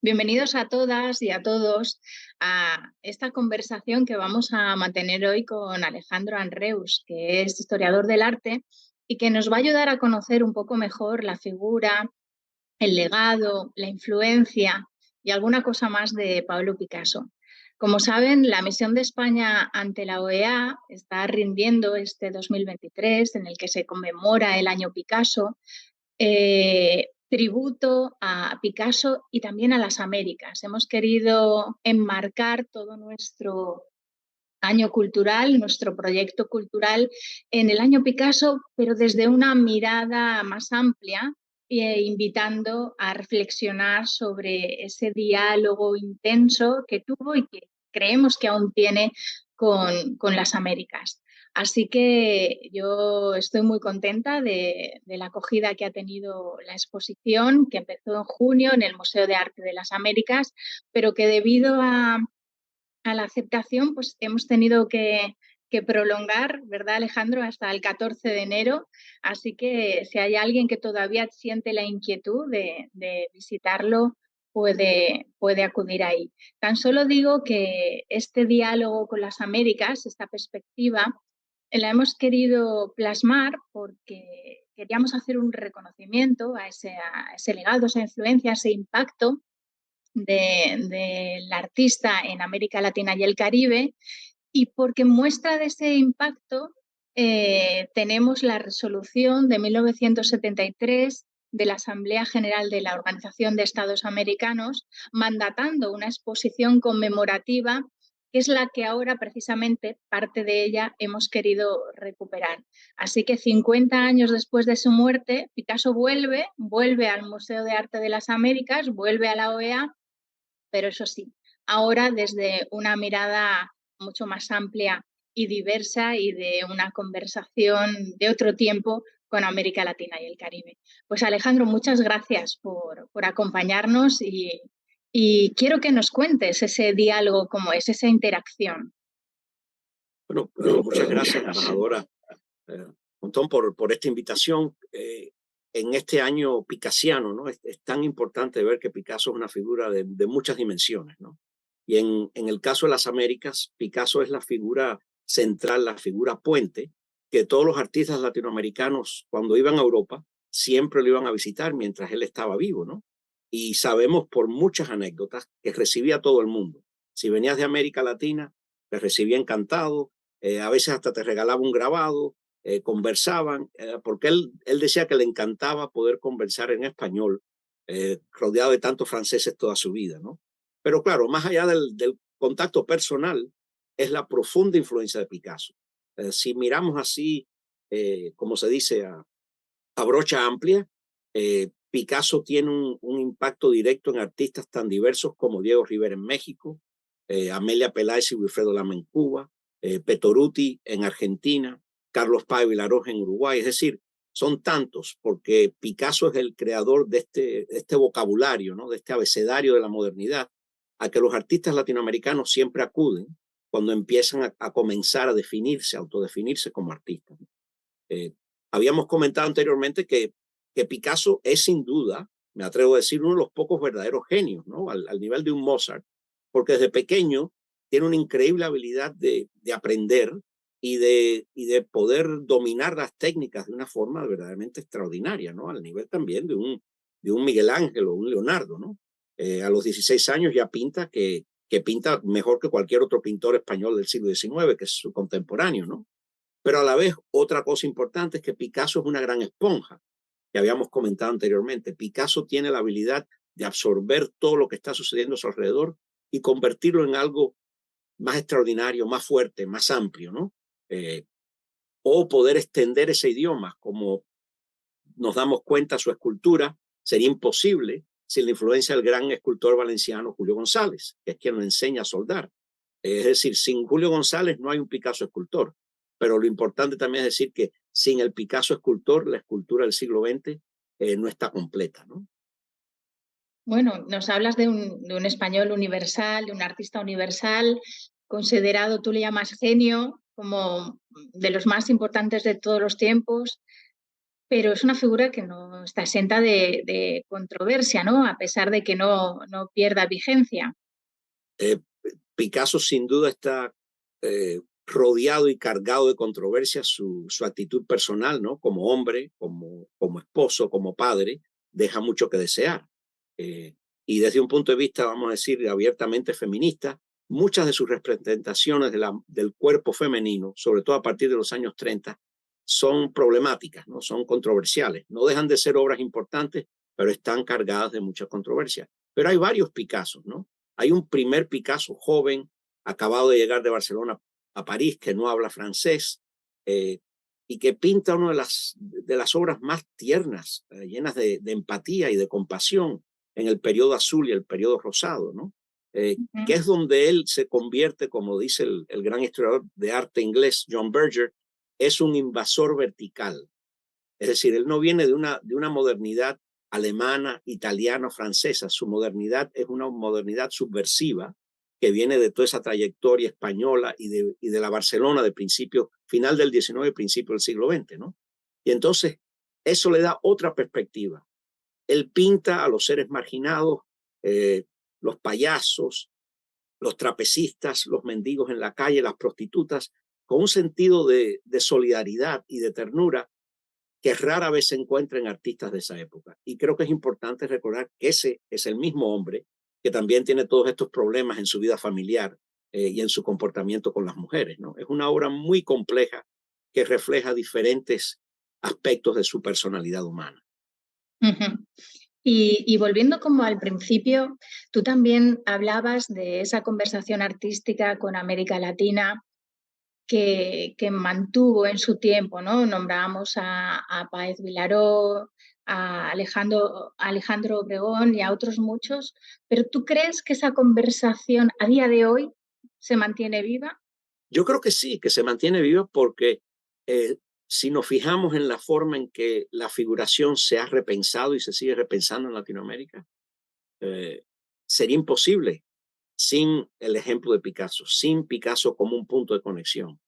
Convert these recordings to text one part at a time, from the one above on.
Bienvenidos a todas y a todos a esta conversación que vamos a mantener hoy con Alejandro Anreus, que es historiador del arte y que nos va a ayudar a conocer un poco mejor la figura, el legado, la influencia y alguna cosa más de Pablo Picasso. Como saben, la misión de España ante la OEA está rindiendo este 2023, en el que se conmemora el año Picasso, tributo a Picasso y también a las Américas. Hemos querido enmarcar todo nuestro año cultural, nuestro proyecto cultural en el año Picasso, pero desde una mirada más amplia, invitando a reflexionar sobre ese diálogo intenso que tuvo y que creemos que aún tiene con las Américas. Así que yo estoy muy contenta de la acogida que ha tenido la exposición, que empezó en junio en el Museo de Arte de las Américas, pero que debido a la aceptación, pues hemos tenido que prolongar, ¿verdad, Alejandro?, hasta el 14 de enero. Así que si hay alguien que todavía siente la inquietud de visitarlo, puede acudir ahí. Tan solo digo que este diálogo con las Américas, esta perspectiva, la hemos querido plasmar porque queríamos hacer un reconocimiento a ese legado, esa influencia, ese impacto del artista en América Latina y el Caribe, y porque muestra de ese impacto tenemos la resolución de 1973 de la Asamblea General de la Organización de Estados Americanos, mandatando una exposición conmemorativa, que es la que ahora precisamente parte de ella hemos querido recuperar. Así que 50 años después de su muerte, Picasso vuelve al Museo de Arte de las Américas, vuelve a la OEA, pero eso sí, ahora desde una mirada mucho más amplia y diversa y de una conversación de otro tiempo con América Latina y el Caribe. Pues Alejandro, muchas gracias por acompañarnos y quiero que nos cuentes ese diálogo, cómo es esa interacción. Bueno, muchas gracias, embajadora Montón, por esta invitación. En este año picasiano, ¿no? Es tan importante ver que Picasso es una figura de muchas dimensiones, ¿no? Y en el caso de las Américas, Picasso es la figura central, la figura puente, que todos los artistas latinoamericanos, cuando iban a Europa, siempre lo iban a visitar mientras él estaba vivo, ¿no? Y sabemos por muchas anécdotas que recibía a todo el mundo. Si venías de América Latina, te recibía encantado, a veces hasta te regalaba un grabado, conversaban, porque él decía que le encantaba poder conversar en español, rodeado de tantos franceses toda su vida, ¿no? Pero claro, más allá del contacto personal, es la profunda influencia de Picasso. Si miramos así, como se dice, a brocha amplia, Picasso tiene un impacto directo en artistas tan diversos como Diego Rivera en México, Amelia Peláez y Wilfredo Lama en Cuba, Petoruti en Argentina, Carlos Paz Vilarós en Uruguay. Es decir, son tantos porque Picasso es el creador de este vocabulario, ¿no? De este abecedario de la modernidad, a que los artistas latinoamericanos siempre acuden cuando empiezan a comenzar a definirse, a autodefinirse como artistas. Eh, Habíamos comentado anteriormente que Picasso es sin duda, me atrevo a decir, uno de los pocos verdaderos genios, ¿no? Al nivel de un Mozart, porque desde pequeño tiene una increíble habilidad de aprender y de poder dominar las técnicas de una forma verdaderamente extraordinaria, ¿no? Al nivel también de un Miguel Ángel o un Leonardo, ¿no? A los 16 años ya pinta que pinta mejor que cualquier otro pintor español del siglo XIX, que es su contemporáneo, ¿no? Pero a la vez, otra cosa importante es que Picasso es una gran esponja, que habíamos comentado anteriormente. Picasso tiene la habilidad de absorber todo lo que está sucediendo a su alrededor y convertirlo en algo más extraordinario, más fuerte, más amplio, ¿no? Eh, o poder extender ese idioma, como nos damos cuenta, su escultura sería imposible sin la influencia del gran escultor valenciano Julio González, que es quien lo enseña a soldar. Es decir, sin Julio González no hay un Picasso escultor, pero lo importante también es decir que sin el Picasso escultor, la escultura del siglo XX no está completa, ¿no? Bueno, nos hablas de un español universal, de un artista universal, considerado, tú le llamas genio, como de los más importantes de todos los tiempos. pero es una figura que no está exenta de controversia, ¿no? A pesar de que no pierda vigencia. Eh, Picasso sin duda está rodeado y cargado de controversia su actitud personal, ¿no? Como hombre, como esposo, como padre, deja mucho que desear. Eh, y desde un punto de vista, vamos a decir, abiertamente feminista, muchas de sus representaciones del cuerpo femenino, sobre todo a partir de los años 30, son problemáticas, ¿no? Son controversiales. No dejan de ser obras importantes, pero están cargadas de mucha controversia. Pero hay varios Picassos, ¿no? Hay un primer Picasso joven, acabado de llegar de Barcelona a París, que no habla francés, y que pinta una de las obras más tiernas, llenas de empatía y de compasión en el periodo azul y el periodo rosado, ¿no? Que es donde él se convierte, como dice el gran historiador de arte inglés John Berger, es un invasor vertical. Es decir, él no viene de una modernidad alemana, italiana, francesa. Su modernidad es una modernidad subversiva que viene de toda esa trayectoria española y de la Barcelona de principio, final del XIX, principio del siglo XX, ¿no? Y entonces eso le da otra perspectiva. Él pinta a los seres marginados, eh, los payasos, los trapecistas, los mendigos en la calle, las prostitutas, con un sentido de solidaridad y de ternura que rara vez se encuentra en artistas de esa época. Y creo que es importante recordar que ese es el mismo hombre que también tiene todos estos problemas en su vida familiar y en su comportamiento con las mujeres, ¿no? Es una obra muy compleja que refleja diferentes aspectos de su personalidad humana. Uh-huh. Y volviendo como al principio, tú también hablabas de esa conversación artística con América Latina que mantuvo en su tiempo, ¿no? Nombrábamos a Páez Vilaró, a Alejandro Obregón y a otros muchos, pero ¿tú crees que esa conversación a día de hoy se mantiene viva? Yo creo que sí, que se mantiene viva porque eh, si nos fijamos en la forma en que la figuración se ha repensado y se sigue repensando en Latinoamérica, eh, sería imposible sin el ejemplo de Picasso, sin Picasso como un punto de conexión.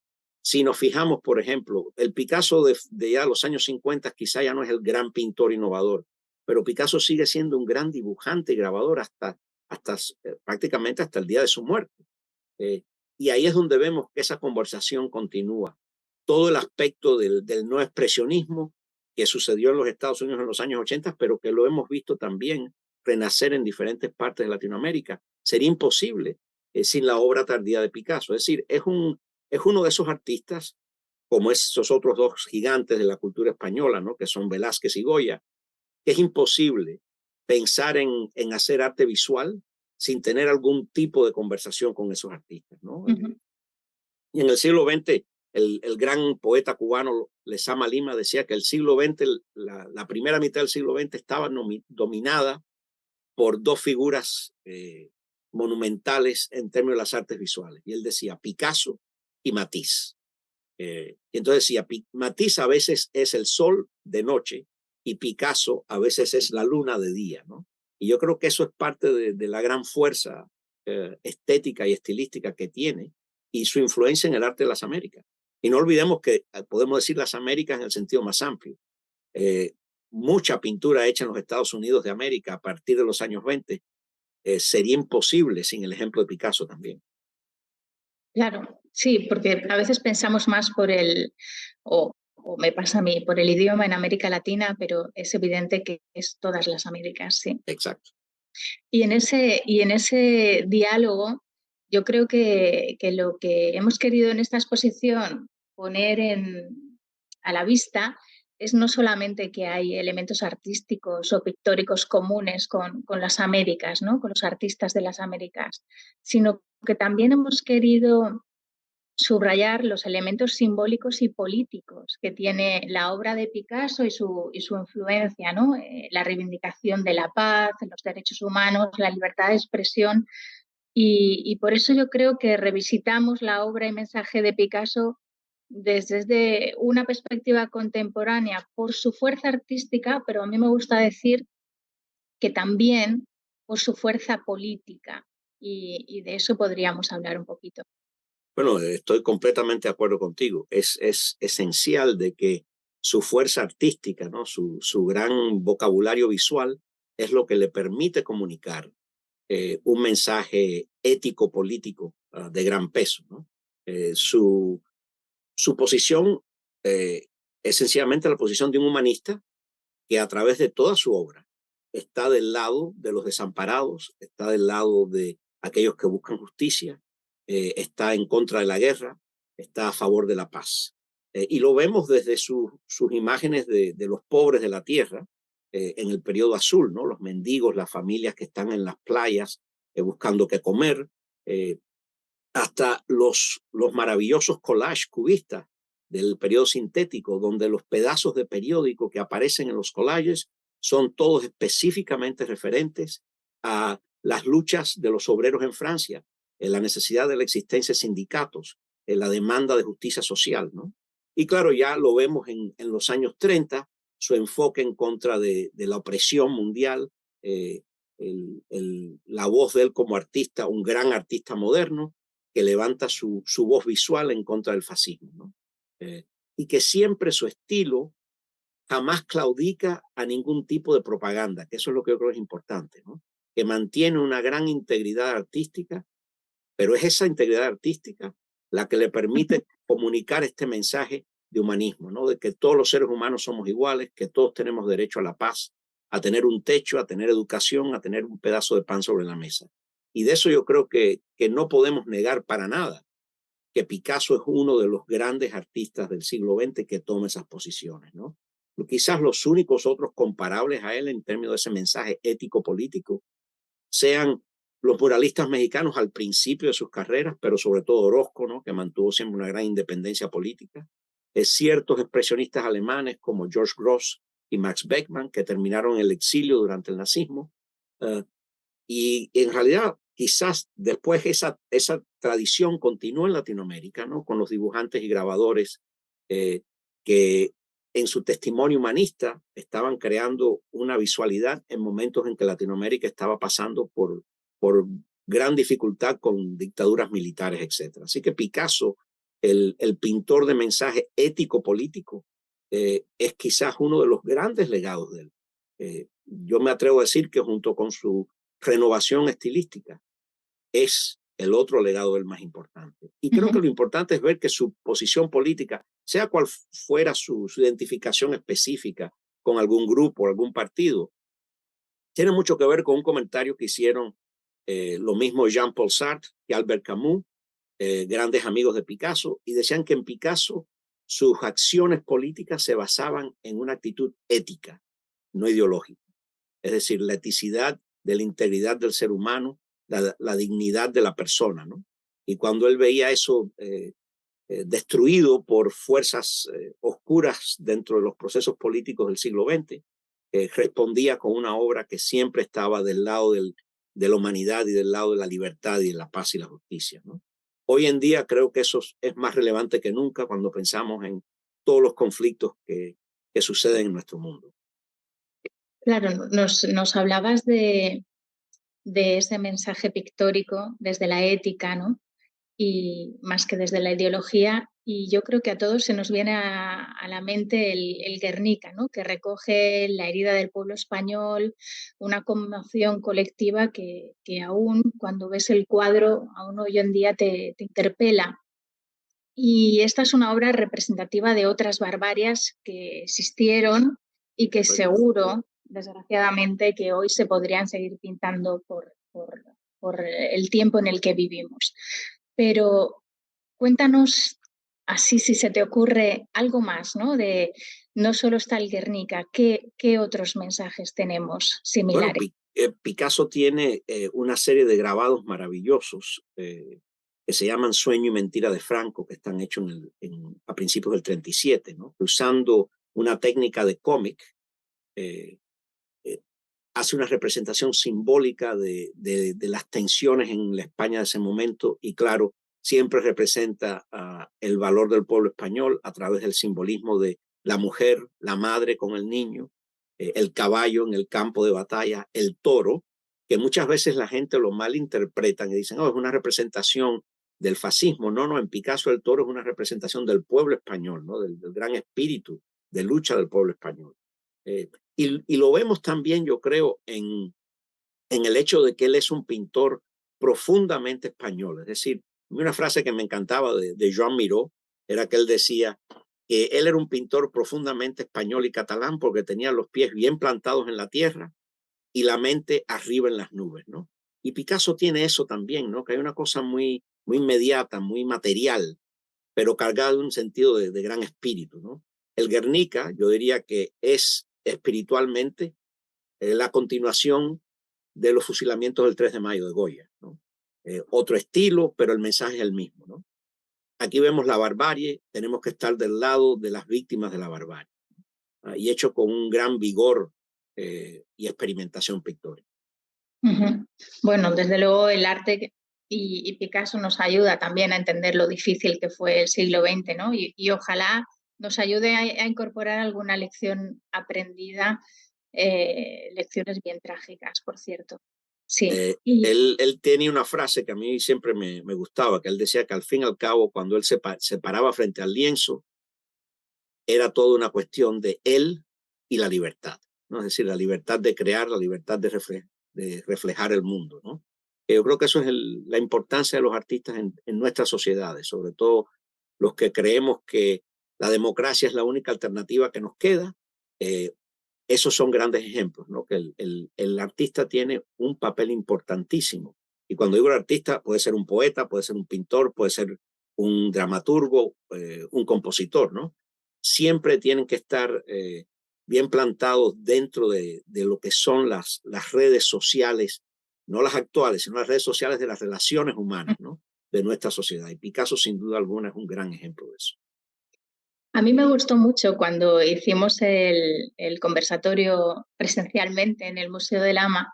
Si nos fijamos, por ejemplo, el Picasso de ya los años 50 quizá ya no es el gran pintor innovador, pero Picasso sigue siendo un gran dibujante y grabador hasta prácticamente hasta el día de su muerte. Eh, y ahí es donde vemos que esa conversación continúa. Todo el aspecto del no expresionismo que sucedió en los Estados Unidos en los años 80, pero que lo hemos visto también renacer en diferentes partes de Latinoamérica. Sería imposible sin la obra tardía de Picasso. Es decir, es uno de esos artistas, como esos otros dos gigantes de la cultura española, ¿no? Que son Velázquez y Goya, que es imposible pensar en hacer arte visual sin tener algún tipo de conversación con esos artistas, ¿no? Uh-huh. Y en el siglo XX, el gran poeta cubano Lezama Lima decía que el siglo XX, la primera mitad del siglo XX estaba dominada por dos figuras monumentales en términos de las artes visuales. Y él decía Picasso y Matisse. Y entonces decía, Matisse a veces es el sol de noche y Picasso a veces es la luna de día, ¿no? Y yo creo que eso es parte de la gran fuerza estética y estilística que tiene y su influencia en el arte de las Américas. Y no olvidemos que podemos decir las Américas en el sentido más amplio. Eh, Mucha pintura hecha en los Estados Unidos de América a partir de los años 20 sería imposible sin el ejemplo de Picasso también. Claro, sí, porque a veces pensamos más o me pasa a mí, por el idioma en América Latina, pero es evidente que es todas las Américas, sí. Exacto. Y en ese diálogo, yo creo que lo que hemos querido en esta exposición poner a la vista es no solamente que hay elementos artísticos o pictóricos comunes con las Américas, ¿no? Con los artistas de las Américas, sino que también hemos querido subrayar los elementos simbólicos y políticos que tiene la obra de Picasso y su influencia, ¿no? La reivindicación de la paz, los derechos humanos, la libertad de expresión. Y por eso yo creo que revisitamos la obra y mensaje de Picasso desde una perspectiva contemporánea por su fuerza artística, pero a mí me gusta decir que también por su fuerza política. Y de eso podríamos hablar un poquito. Bueno, estoy completamente de acuerdo contigo. Es esencial de que su fuerza artística, ¿no? Su gran vocabulario visual es lo que le permite comunicar un mensaje ético-político de gran peso, ¿no? Su posición es sencillamente la posición de un humanista que a través de toda su obra está del lado de los desamparados, está del lado de aquellos que buscan justicia, está en contra de la guerra, está a favor de la paz. Y lo vemos desde sus imágenes de los pobres de la tierra en el periodo azul, ¿no? Los mendigos, las familias que están en las playas buscando qué comer, hasta los maravillosos collages cubistas del periodo sintético, donde los pedazos de periódico que aparecen en los collages son todos específicamente referentes a las luchas de los obreros en Francia, en la necesidad de la existencia de sindicatos, en la demanda de justicia social, ¿no? Y claro, ya lo vemos en los años 30, su enfoque en contra de la opresión mundial, la voz de él como artista, un gran artista moderno, que levanta su voz visual en contra del fascismo, ¿no? Y que siempre su estilo jamás claudica a ningún tipo de propaganda, que eso es lo que yo creo es importante, ¿no? Que mantiene una gran integridad artística, pero es esa integridad artística la que le permite comunicar este mensaje de humanismo, ¿no? De que todos los seres humanos somos iguales, que todos tenemos derecho a la paz, a tener un techo, a tener educación, a tener un pedazo de pan sobre la mesa. Y de eso yo creo que no podemos negar para nada que Picasso es uno de los grandes artistas del siglo XX que toma esas posiciones, ¿no? Quizás los únicos otros comparables a él en términos de ese mensaje ético-político sean los muralistas mexicanos al principio de sus carreras, pero sobre todo Orozco, ¿no? Que mantuvo siempre una gran independencia política. Ciertos expresionistas alemanes como George Grosz y Max Beckmann, que terminaron en el exilio durante el nazismo. Y en realidad, quizás después esa tradición continuó en Latinoamérica, ¿no? Con los dibujantes y grabadores que en su testimonio humanista estaban creando una visualidad en momentos en que Latinoamérica estaba pasando por gran dificultad con dictaduras militares, etc. Así que Picasso, el pintor de mensaje ético-político, es quizás uno de los grandes legados de él. Yo me atrevo a decir que junto con su renovación estilística es el otro legado del más importante. Y creo que lo importante es ver que su posición política, sea cual fuera su identificación específica con algún grupo o algún partido, tiene mucho que ver con un comentario que hicieron lo mismo Jean-Paul Sartre y Albert Camus, grandes amigos de Picasso, y decían que en Picasso sus acciones políticas se basaban en una actitud ética, no ideológica. Es decir, la eticidad de la integridad del ser humano, la dignidad de la persona, ¿no? Y cuando él veía eso destruido por fuerzas oscuras dentro de los procesos políticos del siglo XX, respondía con una obra que siempre estaba del lado de la humanidad y del lado de la libertad y de la paz y la justicia, ¿no? Hoy en día creo que eso es más relevante que nunca cuando pensamos en todos los conflictos que suceden en nuestro mundo. Claro, nos hablabas de ese mensaje pictórico desde la ética, ¿no? Y más que desde la ideología. Y yo creo que a todos se nos viene a la mente el Guernica, ¿no? Que recoge la herida del pueblo español, una conmoción colectiva que aún cuando ves el cuadro, aún hoy en día te interpela. Y esta es una obra representativa de otras barbarias que existieron y que seguro, desgraciadamente, que hoy se podrían seguir pintando por el tiempo en el que vivimos. Pero cuéntanos, así si se te ocurre algo más, ¿no? De no solo está el Guernica, ¿qué otros mensajes tenemos Bueno, similares? Picasso tiene una serie de grabados maravillosos que se llaman Sueño y Mentira de Franco, que están hechos a principios del 37, ¿no? Usando una técnica de cómic, eh, eh, hace una representación simbólica de las tensiones en la España de ese momento y claro, siempre representa el valor del pueblo español a través del simbolismo de la mujer, la madre con el niño, el caballo en el campo de batalla, el toro, que muchas veces la gente lo malinterpretan y dicen, oh, es una representación del fascismo. No, no, en Picasso el toro es una representación del pueblo español, ¿no? Del gran espíritu de lucha del pueblo español. Y lo vemos también, yo creo, en el hecho de que él es un pintor profundamente español. Es decir, una frase que me encantaba de Joan Miró era que él decía que él era un pintor profundamente español y catalán porque tenía los pies bien plantados en la tierra y la mente arriba en las nubes, ¿no? Y Picasso tiene eso también, ¿no? Que hay una cosa muy inmediata, muy material, pero cargada de un sentido de gran espíritu, ¿no? El Guernica, yo diría que es espiritualmente la continuación de los fusilamientos del 3 de mayo de Goya, ¿no? Otro estilo, pero el mensaje es el mismo, ¿no? Aquí vemos la barbarie, tenemos que estar del lado de las víctimas de la barbarie, y hecho con un gran vigor y experimentación pictórica. Bueno, desde luego el arte y Picasso nos ayuda también a entender lo difícil que fue el siglo XX, ¿no? Y ojalá nos ayude a incorporar alguna lección aprendida, lecciones bien trágicas, por cierto. Sí. Él tenía una frase que a mí siempre me gustaba, que él decía que al fin y al cabo, cuando él se paraba frente al lienzo, era toda una cuestión de él y la libertad, ¿no? Es decir, la libertad de crear, la libertad de reflejar el mundo, ¿no? Yo creo que eso es la importancia de los artistas en nuestras sociedades, sobre todo los que creemos que la democracia es la única alternativa que nos queda. Esos son grandes ejemplos, ¿no? Que el artista tiene un papel importantísimo. Y cuando digo el artista, puede ser un poeta, puede ser un pintor, puede ser un dramaturgo, un compositor, ¿no? Siempre tienen que estar bien plantados dentro de lo que son las redes sociales, no las actuales, sino las redes sociales de las relaciones humanas, ¿no? De nuestra sociedad. Y Picasso, sin duda alguna, es un gran ejemplo de eso. A mí me gustó mucho cuando hicimos el conversatorio presencialmente en el Museo del Ama,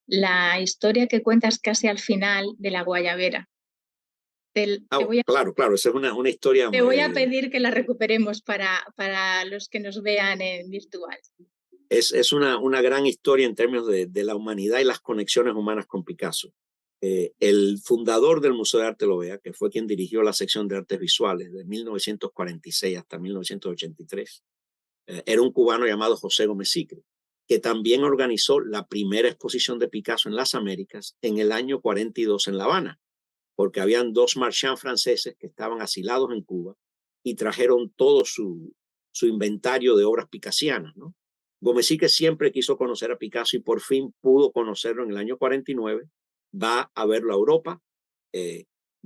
la historia que cuentas casi al final de la guayabera. Claro, esa es una historia. Te voy a pedir que la recuperemos para los que nos vean en virtual. Es una gran historia en términos de la humanidad y las conexiones humanas con Picasso. El fundador del Museo de Arte Lovea, que fue quien dirigió la sección de artes visuales de 1946 hasta 1983, era un cubano llamado José Gómez Sicre, que también organizó la primera exposición de Picasso en las Américas en el año 42 en La Habana, porque habían dos marchands franceses que estaban asilados en Cuba y trajeron todo su inventario de obras picasianas, ¿no? Gómez Sicre siempre quiso conocer a Picasso y por fin pudo conocerlo en el año 49. Va a verlo a Europa,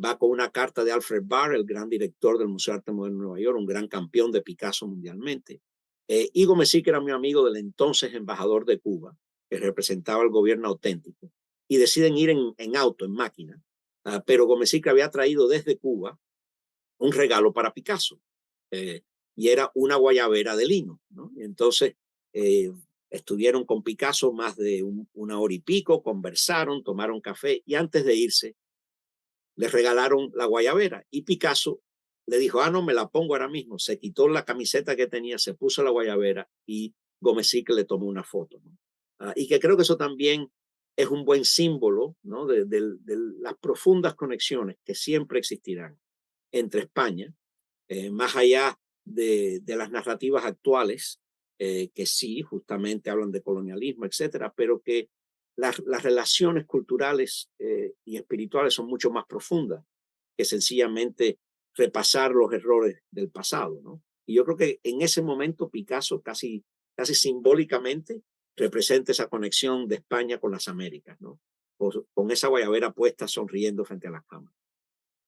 va con una carta de Alfred Barr, el gran director del Museo de Arte Moderno de Nueva York, un gran campeón de Picasso mundialmente. Y Gómez Sicre era mi amigo del entonces embajador de Cuba, que representaba el gobierno auténtico, y deciden ir en auto, en máquina. Pero Gómez Sicre había traído desde Cuba un regalo para Picasso, y era una guayabera de lino, ¿no? Y entonces estuvieron con Picasso más de una hora y pico, conversaron, tomaron café y antes de irse les regalaron la guayabera y Picasso le dijo, no, me la pongo ahora mismo. Se quitó la camiseta que tenía, se puso la guayabera y Gómez Sicre le tomó una foto, ¿no? Y que creo que eso también es un buen símbolo, ¿no? de las profundas conexiones que siempre existirán entre España, más allá de las narrativas actuales, que sí, justamente hablan de colonialismo, etcétera, pero que las relaciones culturales y espirituales son mucho más profundas que sencillamente repasar los errores del pasado, ¿no? Y yo creo que en ese momento Picasso casi simbólicamente representa esa conexión de España con las Américas, ¿no? Con esa guayabera puesta sonriendo frente a las cámaras.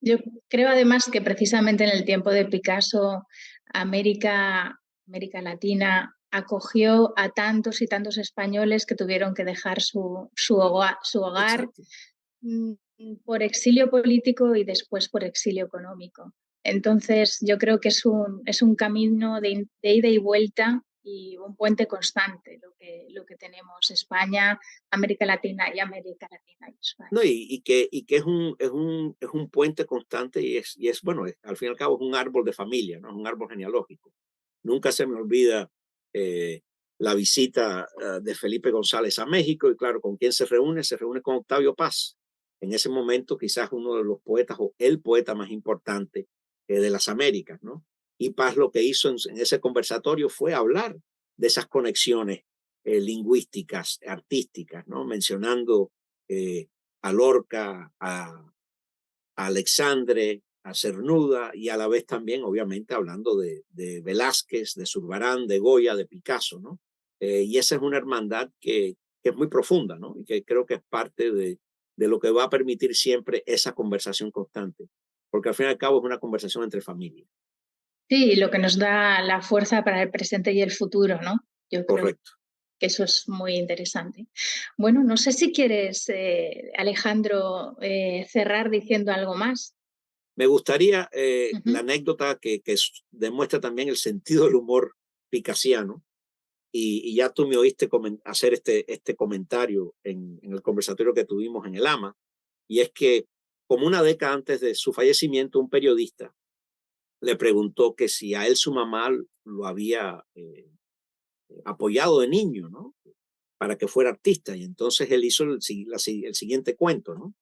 Yo creo además que precisamente en el tiempo de Picasso, América Latina acogió a tantos y tantos españoles que tuvieron que dejar su hogar por exilio político y después por exilio económico. Entonces yo creo que es un camino de ida y vuelta y un puente constante lo que tenemos España, América Latina y América Latina y España. No, y que es un puente constante y es bueno, al fin y al cabo es un árbol de familia, ¿no? Es un árbol genealógico. Nunca se me olvida eh, la visita de Felipe González a México y claro, ¿con quién se reúne? Se reúne con Octavio Paz. En ese momento quizás uno de los poetas o el poeta más importante de las Américas, ¿no? Y Paz lo que hizo en ese conversatorio fue hablar de esas conexiones lingüísticas, artísticas, ¿no? Mencionando a Lorca, a Alexandre, a Cernuda y a la vez también, obviamente, hablando de Velázquez, de Zurbarán, de Goya, de Picasso, ¿no? Y esa es una hermandad que es muy profunda, ¿no? Y que creo que es parte de lo que va a permitir siempre esa conversación constante, porque al fin y al cabo es una conversación entre familias. Sí, lo que nos da la fuerza para el presente y el futuro, ¿no? Yo creo Correcto. que eso es muy interesante. Bueno, no sé si quieres, Alejandro, cerrar diciendo algo más. Me gustaría la Ujú. anécdota que demuestra también el sentido del humor picasiano, y ya tú me oíste hacer este comentario en el conversatorio que tuvimos en el AMA, y es que como una década antes de su fallecimiento, un periodista le preguntó que si a él su mamá lo había apoyado de niño, ¿no? Para que fuera artista, y entonces él hizo el siguiente cuento, ¿no?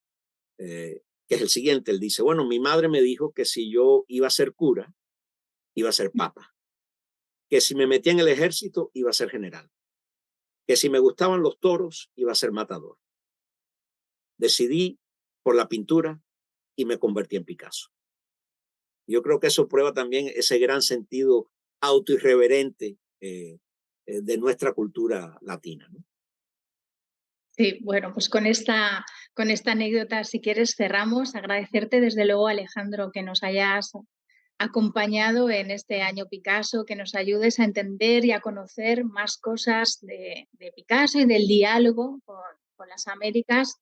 Que es el siguiente, él dice, bueno, mi madre me dijo que si yo iba a ser cura, iba a ser papa, que si me metía en el ejército, iba a ser general, que si me gustaban los toros, iba a ser matador. Decidí por la pintura y me convertí en Picasso. Yo creo que eso prueba también ese gran sentido autoirreverente de nuestra cultura latina, ¿no? Sí, bueno, pues con esta anécdota, si quieres, cerramos. Agradecerte desde luego, Alejandro, que nos hayas acompañado en este año Picasso, que nos ayudes a entender y a conocer más cosas de Picasso y del diálogo con las Américas.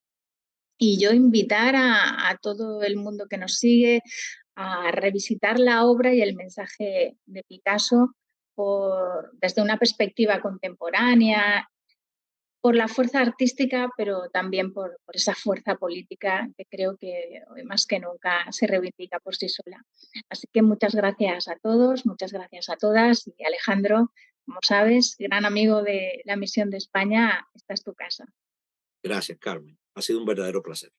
Y yo invitar a todo el mundo que nos sigue a revisitar la obra y el mensaje de Picasso desde una perspectiva contemporánea, por la fuerza artística, pero también por esa fuerza política que creo que hoy más que nunca se reivindica por sí sola. Así que muchas gracias a todos, muchas gracias a todas. Y Alejandro, como sabes, gran amigo de la Misión de España, esta es tu casa. Gracias, Carmen. Ha sido un verdadero placer.